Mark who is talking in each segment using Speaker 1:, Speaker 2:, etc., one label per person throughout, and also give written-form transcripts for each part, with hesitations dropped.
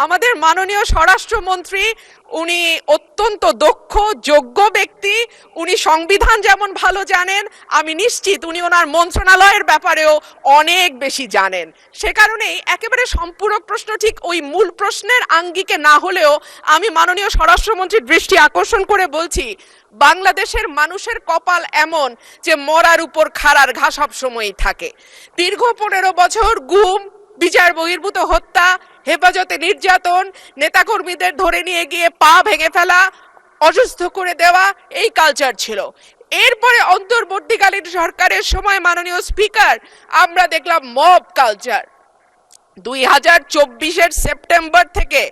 Speaker 1: আমাদের মাননীয় স্বরাষ্ট্রমন্ত্রী উনি অত্যন্ত দক্ষ যোগ্য ব্যক্তি। উনি সংবিধান যেমন ভালো জানেন, আমি নিশ্চিত উনি ওনার মন্ত্রণালয়ের ব্যাপারেও অনেক বেশি জানেন। সে কারণেই একেবারে সম্পূরক প্রশ্ন ঠিক ওই মূল প্রশ্নের আঙ্গিকে না হলেও আমি মাননীয় স্বরাষ্ট্রমন্ত্রীর দৃষ্টি আকর্ষণ করে বলছি, বাংলাদেশের মানুষের কপাল এমন যে মরার উপর খাড়ার ঘা সব সময়ই থাকে। দীর্ঘ 15 বছর গুম, বিচার বহির্ভূত হত্যা, হেফাজতে নির্যাতন, নেতাকর্মীদের ধরে নিয়ে গিয়ে পা ভেঙে ফেলা, অসুস্থ করে দেওয়া, এই কালচার ছিল। এরপরে অন্তর্বর্তীকালীন সরকারের সময় মাননীয় স্পিকার আমরা দেখলাম মব কালচার। 2024-এর সেপ্টেম্বর থেকে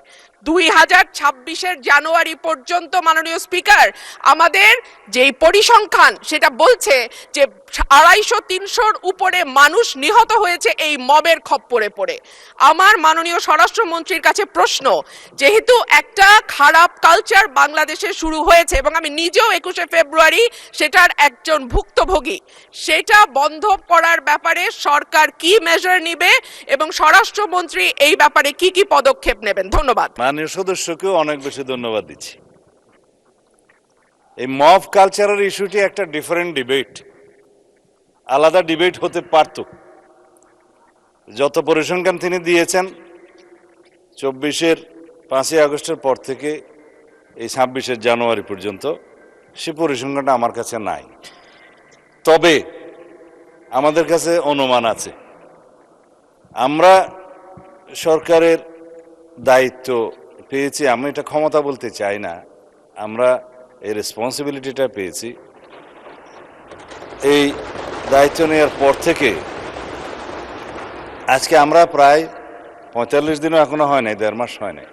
Speaker 1: 2026-এর জানুয়ারি পর্যন্ত মাননীয় স্পিকার আমাদের যেই পরিসংখ্যান সেটা বলছে যে 250-300-র উপরে মানুষ নিহত হয়েছে এই মবের খপ্পরে পড়ে। আমার মাননীয় স্বরাষ্ট্রমন্ত্রীর কাছে প্রশ্ন, যেহেতু একটা খারাপ কালচার বাংলাদেশে শুরু হয়েছে এবং আমি নিজেও 21শে ফেব্রুয়ারি সেটার একজন ভুক্তভোগী, সেটা বন্ধ করার ব্যাপারে সরকার কি মেজার নেবে এবং স্বরাষ্ট্রমন্ত্রী এই ব্যাপারে কি কি পদক্ষেপ নেবেন? ধন্যবাদ।
Speaker 2: মাননীয় সদস্যকেও অনেক বেশি ধন্যবাদ দিচ্ছি। এই মব কালচারের ইস্যুটি একটা ডিফারেন্ট ডিবেট, আলাদা ডিবেট হতে পারত। যত পরিসংখ্যান তিনি দিয়েছেন 24-এর 5ই আগস্টের পর থেকে এই 26-এর জানুয়ারি পর্যন্ত, সে পরিসংখ্যানটা আমার কাছে নাই। তবে আমাদের কাছে অনুমান আছে। আমরা সরকারের দায়িত্ব পেয়েছি, আমি এটা ক্ষমতা বলতে চাই না, আমরা এই রেসপন্সিবিলিটিটা পেয়েছি। এই দায়িত্ব নেওয়ার পর থেকে আজকে আমরা প্রায় 45 দিনও এখনো হয় নাই, 1.5 মাস হয় নাই,